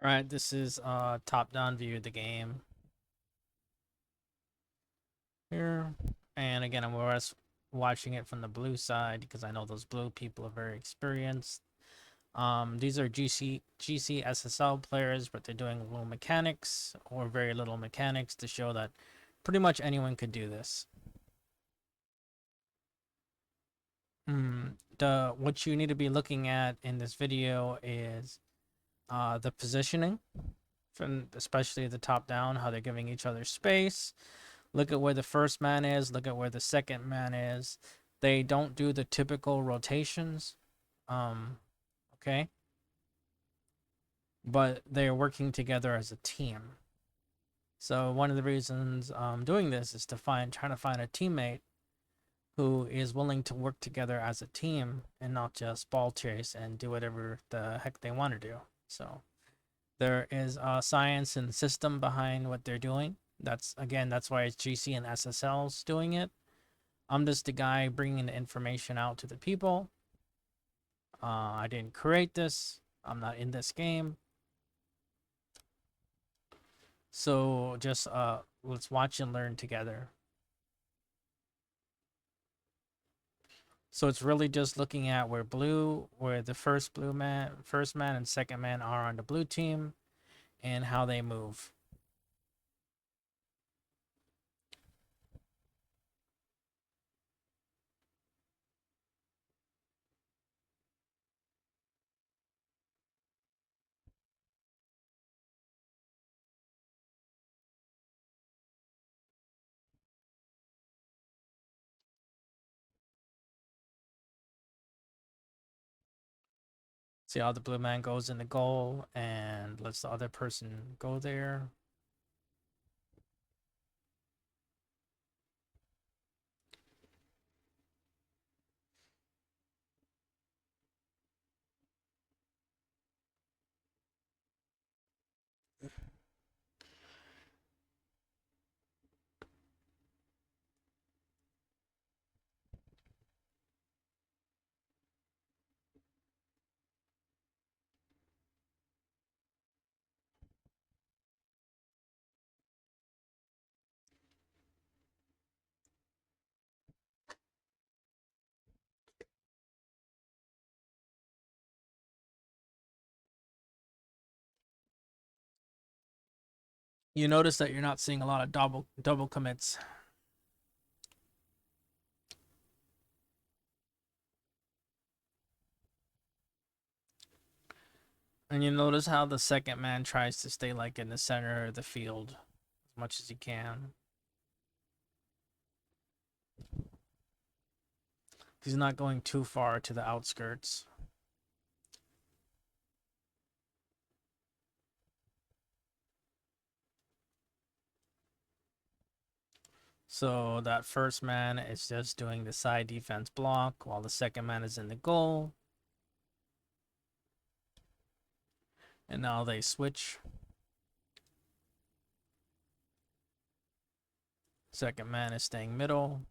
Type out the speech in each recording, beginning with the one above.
All right, this is top-down view of the game here, and again, I'm watching it from the blue side because I know those blue people are very experienced. These are GC SSL players, but they're doing little mechanics or very little mechanics to show that pretty much anyone could do this. The what you need to be looking at in this video is the positioning, from especially the top down, how they're giving each other space. Look at where the first man is. Look at where the second man is. They don't do the typical rotations. Um, okay. But they're working together as a team. So one of the reasons I'm doing this is to trying to find a teammate who is willing to work together as a team and not just ball chase and do whatever the heck they want to do. So there is science and system behind what they're doing. That's why it's GC and SSLs doing it. I'm just the guy bringing the information out to the people. I didn't create this. I'm not in this game. So just let's watch and learn together. So it's really just looking at where the first man and second man are on the blue team and how they move. See how the blue man goes in the goal and lets the other person go there. You notice that you're not seeing a lot of double commits. And you notice how the second man tries to stay like in the center of the field as much as he can. He's not going too far to the outskirts. So that first man is just doing the side defense block while the second man is in the goal. And now they switch. Second man is staying middle.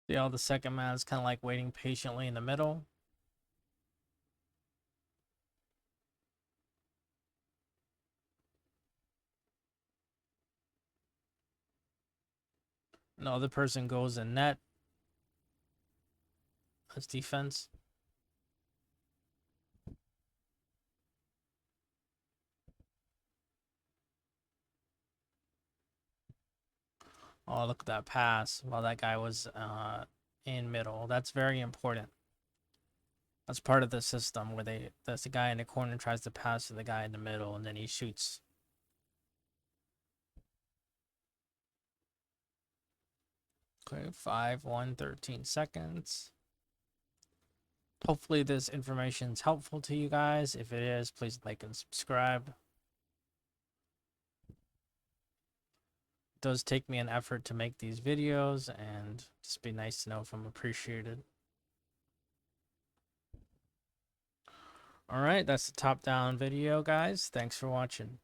See how the second man is kind of like waiting patiently in the middle. The other person goes in net. That's defense. Oh, look at that pass while that guy was in middle. That's very important. That's part of the system where that's the guy in the corner tries to pass to the guy in the middle and then he shoots. Okay, 5-1, 13 seconds. Hopefully this information is helpful to you guys. If it is, please like and subscribe. It does take me an effort to make these videos, and just be nice to know if I'm appreciated. Alright, that's the top-down video, guys. Thanks for watching.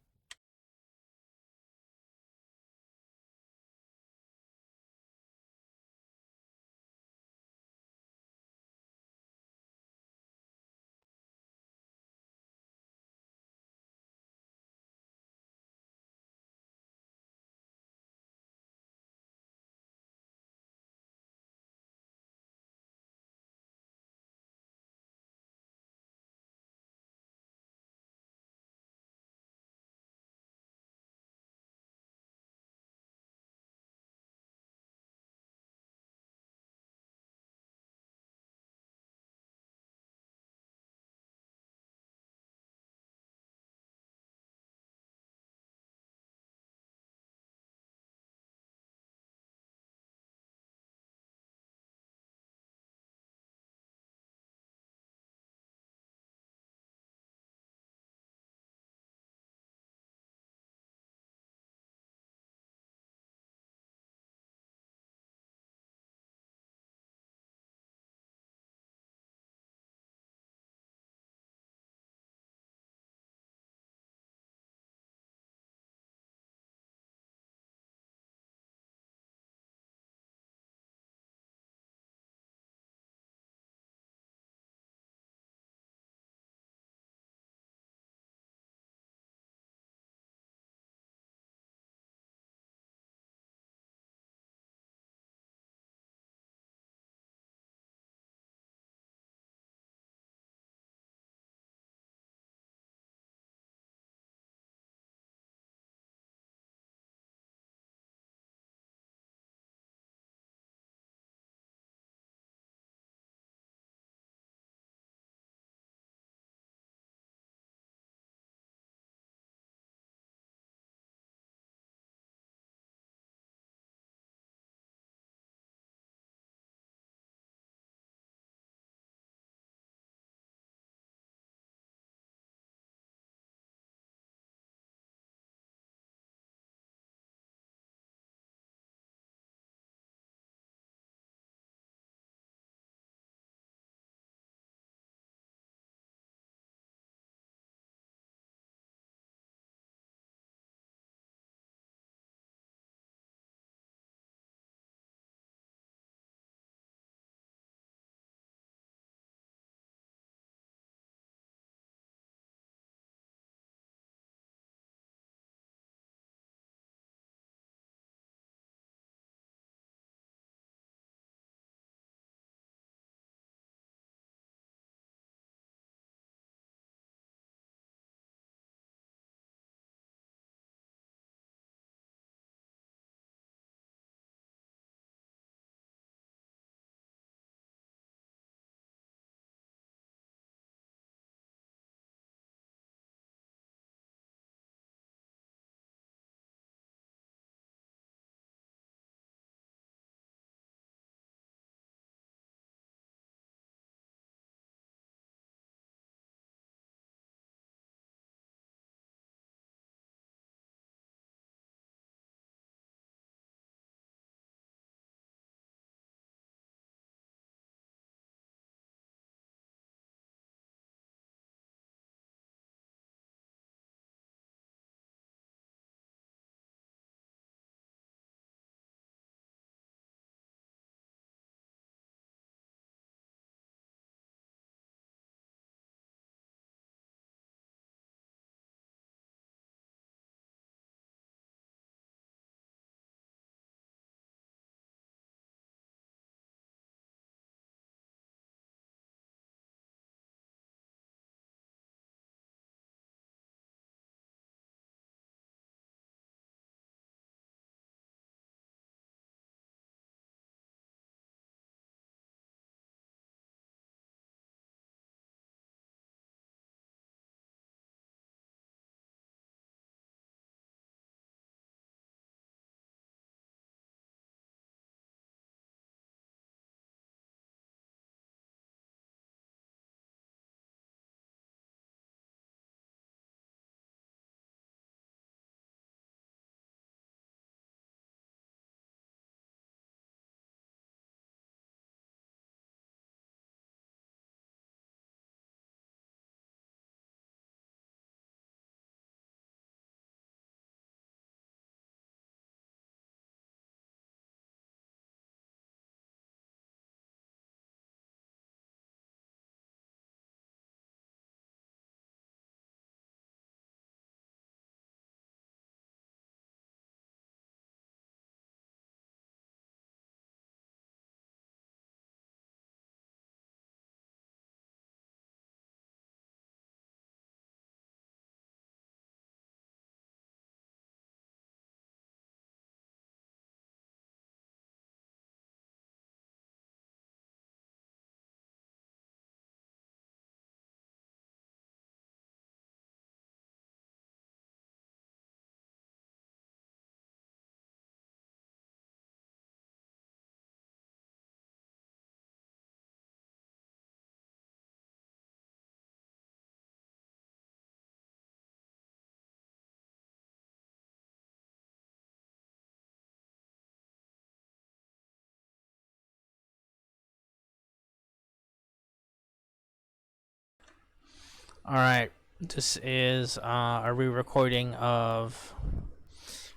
Alright, this is a re-recording of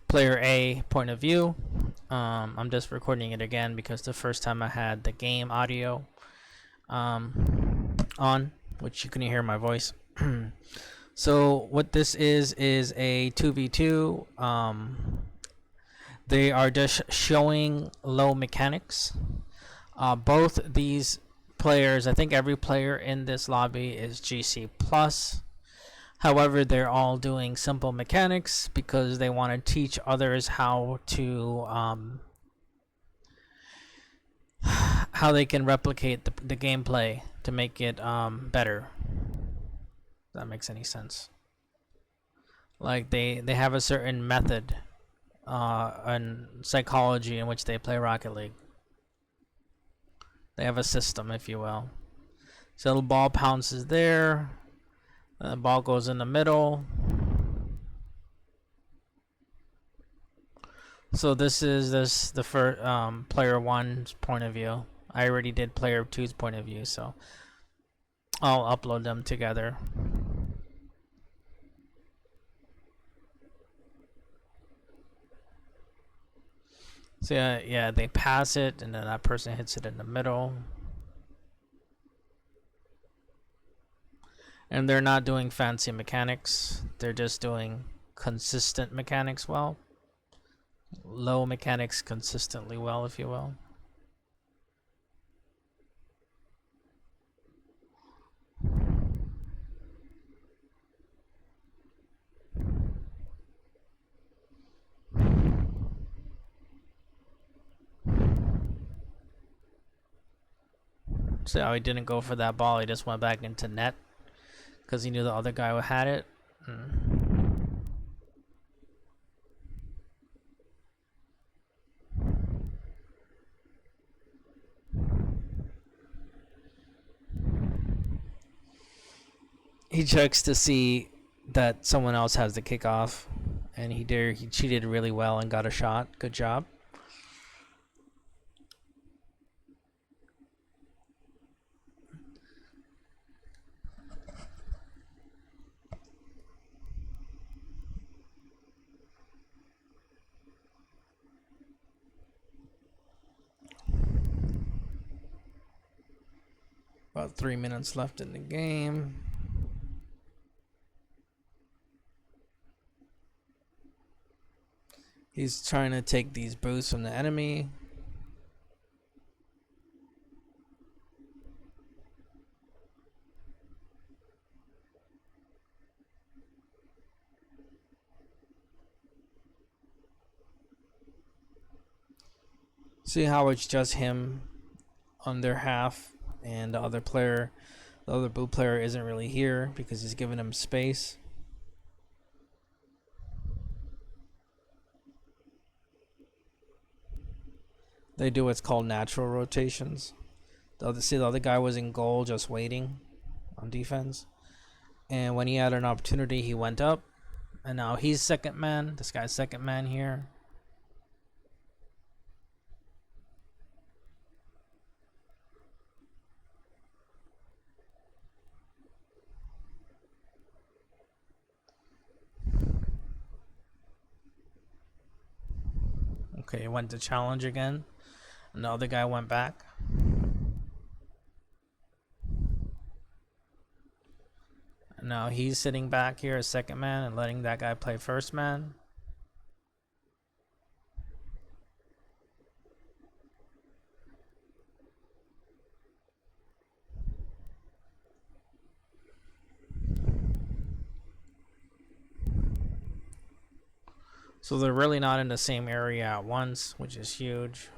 player A point of view. I'm just recording it again because the first time I had the game audio on, which you couldn't hear my voice. So what this is a 2v2. They are just showing low mechanics. Both these players, I think every player in this lobby is GC plus. However, they're all doing simple mechanics because they want to teach others how they can replicate the gameplay to make it better. If that makes any sense. Like they have a certain method and psychology in which they play Rocket League. They have a system, if you will. So the ball pounces there. The ball goes in the middle. So this is the first player one's point of view. I already did player two's point of view, so I'll upload them together. So yeah, they pass it, and then that person hits it in the middle. And they're not doing fancy mechanics. They're just doing consistent mechanics well. Low mechanics consistently well, if you will. See how he didn't go for that ball. He just went back into net because he knew the other guy had it. He checks to see that someone else has the kickoff, and he cheated really well and got a shot. Good job. About 3 minutes left in the game. He's trying to take these boosts from the enemy. See how it's just him on their half, and the other blue player isn't really here because he's giving him space. They do what's called natural rotations. The other guy was in goal just waiting on defense. And when he had an opportunity, he went up. And now he's second man. This guy's second man here. Okay, he went to challenge again. And the other guy went back. And now he's sitting back here as second man and letting that guy play first man. So they're really not in the same area at once, which is huge.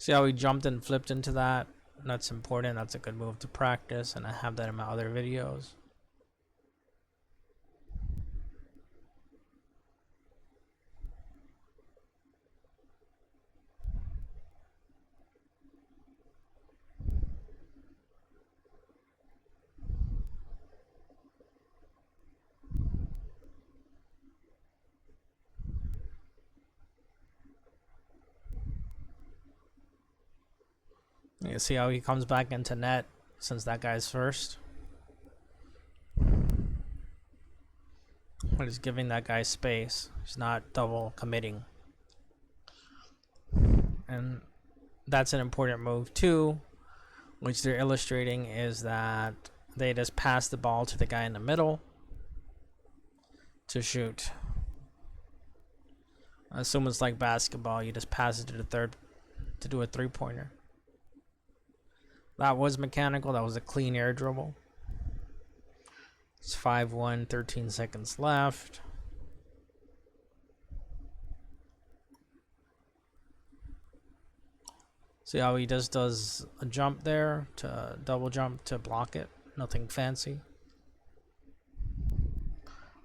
See how he jumped and flipped into that? That's important. That's a good move to practice, and I have that in my other videos. You see how he comes back into net since that guy's first? But he's giving that guy space. He's not double committing. And that's an important move too, which they're illustrating is that they just pass the ball to the guy in the middle to shoot. I assume it's like basketball. You just pass it to the third to do a three-pointer. That was mechanical. That was a clean air dribble. It's 5-1, 13 seconds left. See how he just does a jump there, to double jump to block it. Nothing fancy.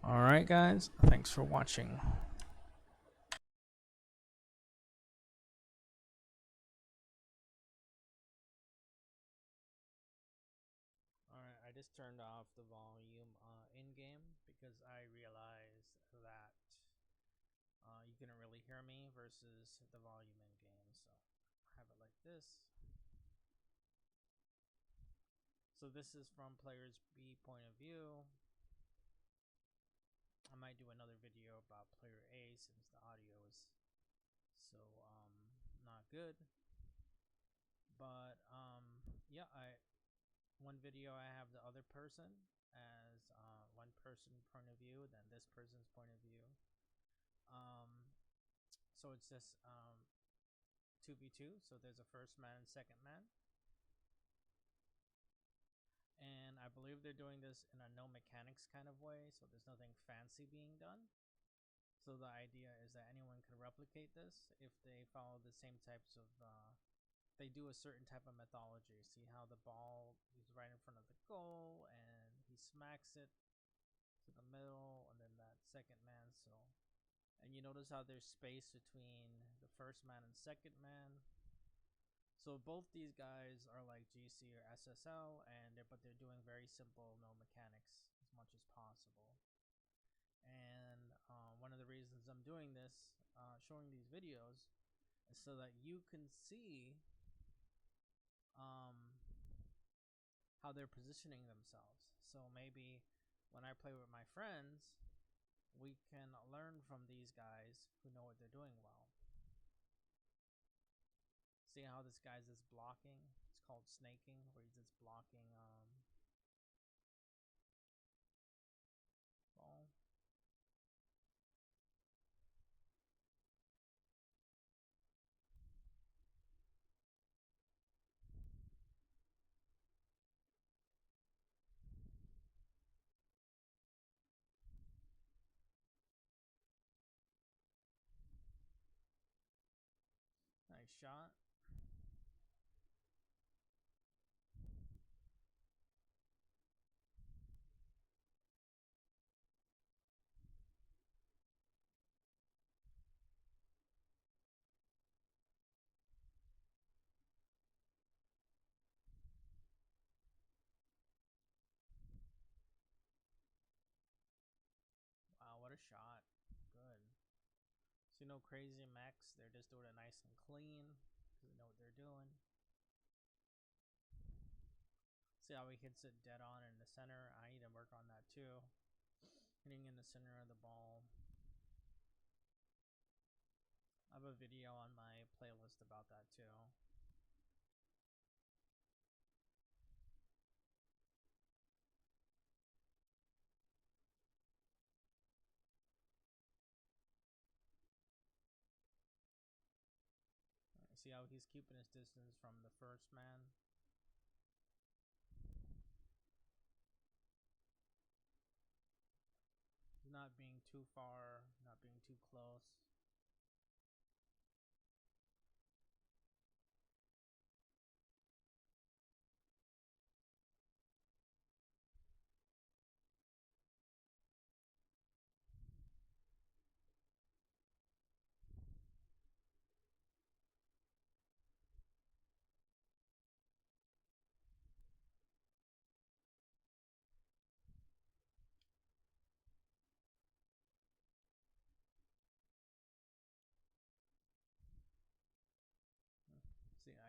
Alright guys, thanks for watching. Alright, I just turned off the volume in-game because I realized that you couldn't really hear me versus the volume in-game. So I have it like this. So this is from players B point of view. I might do another video about player A since the audio is so not good. But yeah, one video I have the other person as one person point of view, then this person's point of view. So it's just 2v2. So there's a first man and second man. And I believe they're doing this in a no mechanics kind of way, so there's nothing fancy being done. So the idea is that anyone can replicate this if they follow the same types of they do a certain type of methodology. See how the ball is right in front of the goal and he smacks it to the middle, and then that second man. So, and you notice how there's space between the first man and second man. So both these guys are like GC or SSL, but they're doing very simple no mechanics as much as possible. And one of the reasons I'm doing this, showing these videos, is so that you can see how they're positioning themselves. So maybe when I play with my friends, we can learn from these guys who know what they're doing well. See how this guy's just blocking? It's called snaking, where he's just blocking ball. Nice shot. Wow, what a shot. Good. See, no crazy mechs. They're just doing it nice and clean because they know what they're doing. See how he hits it dead on in the center. I need to work on that too. Hitting in the center of the ball. I have a video on my playlist about that too. See how he's keeping his distance from the first man. He's not being too far, not being too close.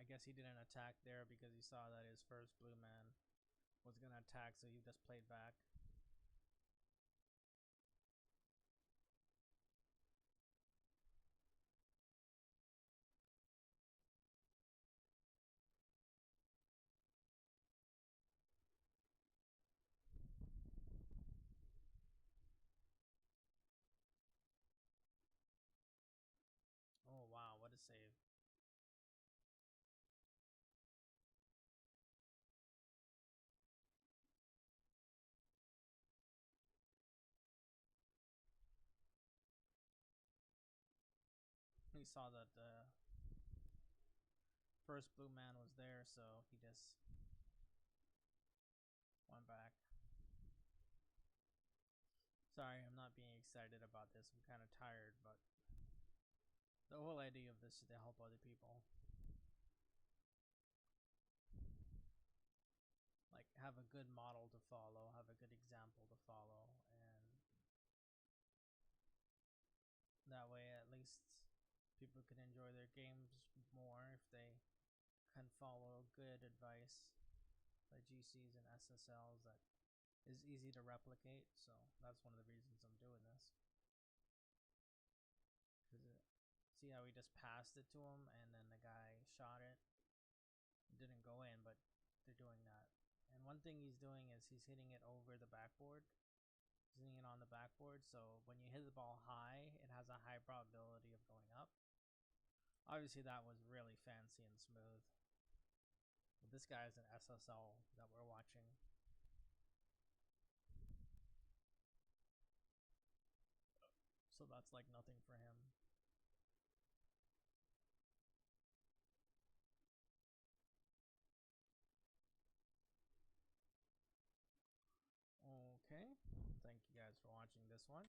guess he didn't attack there because he saw that his first blue man was gonna attack, so he just played back. Oh wow, what a save. He saw that the first blue man was there, so he just went back. Sorry, I'm not being excited about this. I'm kind of tired, but the whole idea of this is to help other people. Like, have a good model to follow, have a good example to follow, and that way at least people can enjoy their games more if they can follow good advice by GCs and SSLs that is easy to replicate. So that's one of the reasons I'm doing this. Because see how he just passed it to him and then the guy shot it? It didn't go in, but they're doing that. And one thing he's doing is he's hitting it over the backboard. He's hitting it on the backboard, so when you hit the ball high, it has a high probability of going up. Obviously that was really fancy and smooth. But this guy is an SSL that we're watching. So that's like nothing for him. Okay, thank you guys for watching this one.